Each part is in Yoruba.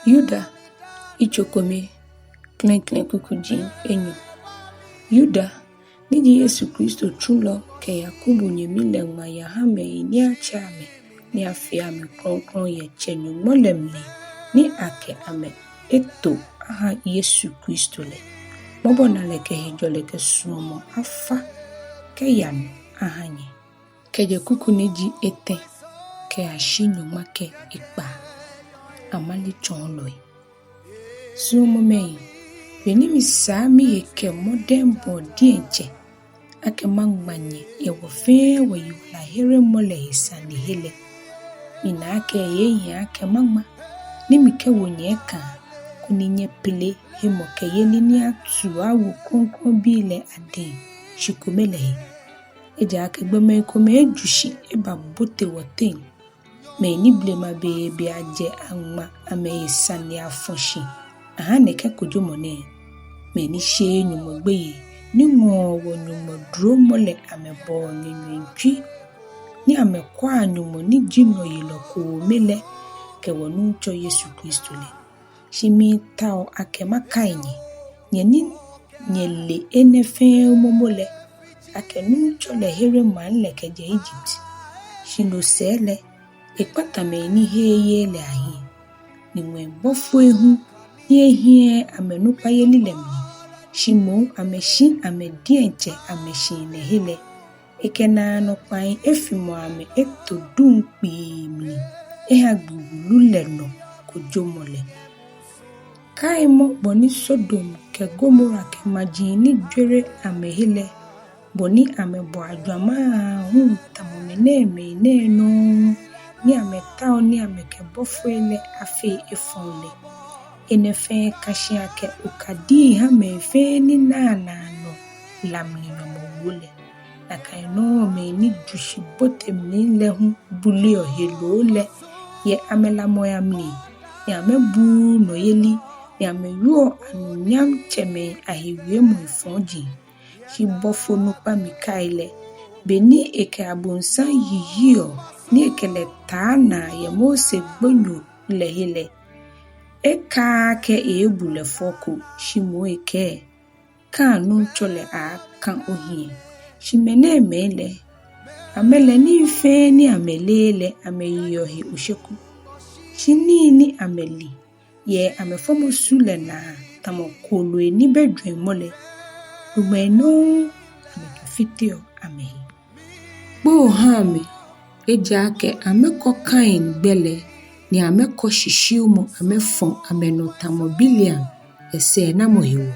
Yuda ichokome klenklen kukujin enyo. Yuda niji Yesu Kristo chulo ke Yakubu nyemile ngma ya hame ni achame ni afiame kronkron ye chenyu molemle ni ake ame eto aha Yesu Kristo le. Mobona leke hejole ke suomo afa ke yanu ahanye. Keje kuku niji ete ke ashinyo make ikpa amali chonloi. Suomo mei benimi sami yeke modern body enche ake mangmanye yewo fe we yula here mole hisani hele. Ina ake yeyi ake mangma nimi ke wonye ka kuninye pele hemo ke yenini atu awu kronkron bile ade shikumele. Eja ake gbeme kome ejushi eba bote woten me ni blema be aje angma ame hisani afonshi aha neke kujumone me ni she nyumo gbeye ni ngowo nyumo dro mole ame bo nyuntwi ni ame kwa nyumo ni jino yiloko mele ke wonu cho Yesu Kristo le. Shimi tao ake makainye nyeni nyele enefe momole ake nucho le here man le keje Egypt. Shino sele ekpata me ni heye le ahi ni mwenbofu ehu ye hie amenupa ye lilemni. Shimo ameshi amedienche ameshi ne hele. Ekena no pain efimo ame eto dumpi mli. Eha gbulule no kujomole. Kaimo boni Sodom ke Gomora ke majini jwere ame hele. Boni ame bo adwama hu tamomene me no. Ni ame tao ni ame ke bofwele afe efonle. Enefe kashia ke ukadi hame fe ni nana no lamni no mwole. Naka ino me ni jushi bote mnile hu bulio helo le. Ye ame la moya mni. Ye ame bu no yeli. Ye ame yuo anu nyam cheme ahiwe mwifonji. Shi bofo nupa mikaile. Beni eke abonsa yihio. Ni ekele taana ye mose gbonyo lehile. Eka ke ebule foko shimo eke. Ka nunchole a kan ohie. Shimene mele. Amele ni fe ni amelele ameyohi usheku. Shini ni ameli. Ye amefomo sule na tamo kolwe ni bedwe mole. Lumeno amekifitio amehi. Bo hame. Ejake ameko kain bele ni ameko shishiumo amefon amenotamo bilian ese na mohiwo.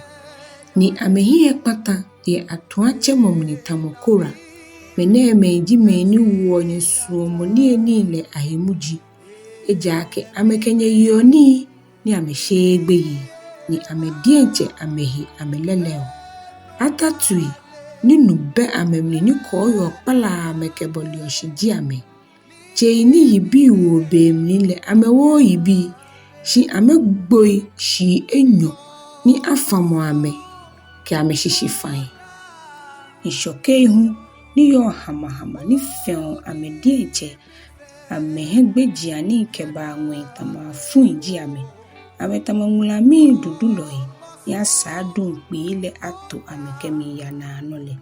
Ni amehie kpata ye atuache momni tamokora. Mene meji meni uonye suomo ni le ahimuji. Ejake amekenye yoni ni ameshegbe yi. Ni amedienche amehi ameleleo. Atatui ni nube amemni ni koyo pala amekeboli oshiji ame. Je ni yibi wo be mnile amewo yibi. Shi amegboi shi enyo ni afamo ame. Ke ame shishifain. Ishoke hu ni yo hama ni feon ame dienche. Ame hegbe jiani keba ngwe tama fun ji ame. Ame tama mulami duduloi. Ya sadun ile ato amekemi ya na anole.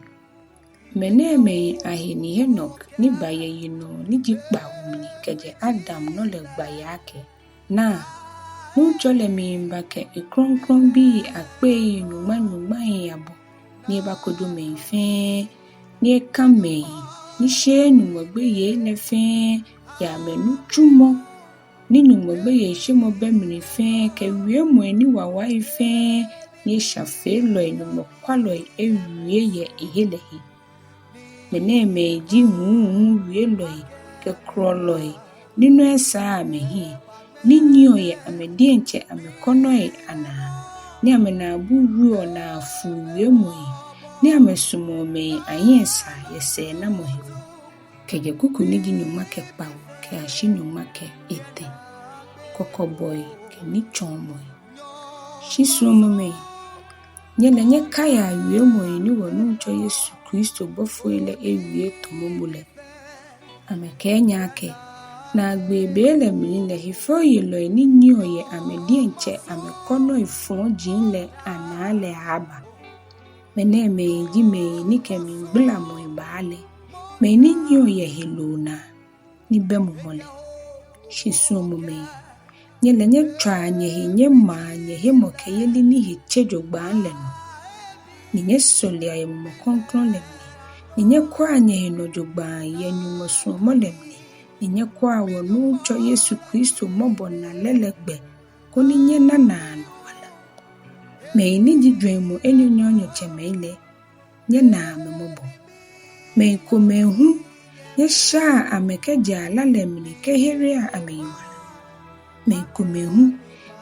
Meneme ahini Henok ni baye yino ni jikpa umni keje Adam nole gbaye ake. Na, nunchole mimba ke ikronkron bi akpe nyuma yabo. Ni eba kodo meife, ni ekame, ni she numogbe ye nefe, ya menu chumo. Ni numogbe ye she mobe mnife, ke wiemwe ni wawa ife, ni shafe loi numokwaloi ewie ye ihelehi. Meneme ji wie loi, ke kroloi, nino esa amehi, ni nyo ye amedienche amekonoi ana, ni amenabu ruo na afuwe mwe, ni amesumome ayesa yese na mohiwo. Keje kuku nigi nyumake pao, ke ashi nyumake ete, kokoboy, ke ni chomboy. Shisuomome, nyele nye kaya yue mwe ni wanuncho Yesu Kristo bofo ile ewie tomomule. Amekenya ake, na gbebe le mli le hifo yelo ni nyo ye amedie nche amekono ifon jin le ana le haba mene me ji me ni kemi gbla mo ibale me ni nyo ye helona ni bemu mole shisu mu me nye le nye twa nye he nye ma nye he moke yeli ni he chejogba le no ni nye solia ye mo konkron le ni nye kwa nye he no jogba ye nyumo so mo le ni nye kwa wo no cho Yesu Kristo mobo na lelegbe ko ni nye na no wala me ni ji dwemu enyonyo chemele nye na me mobo me ko me hu nye sha amekeja la le mni ke here a ameyiwa me ko me hu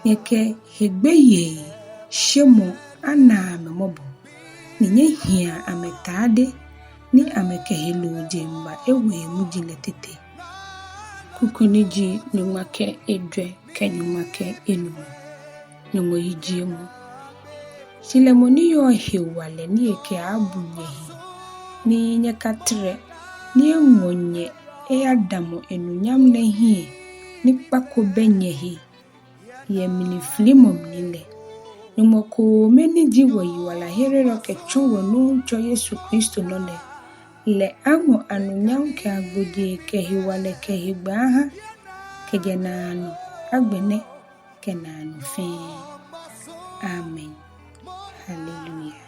nye ke hegbeye shemo ana me mobo ni nye hia ametade ni ameke helu jemba ewe mujile tete kukuniji numake edwe kenyumake enu numo yijiemu silemoni yo hewale ni eke abunyehi ni nyekatre ni enwonye adamo enunyam le hie ni pako benyehi ye mini flimom nile numoko meni jiwo yiwala herero kechuwo no cho Yesu Kristo nole le amo anunyam ke agbodi ke hiwale ke higbaha ke genano agbene ke nanu fe. Amen. Hallelujah.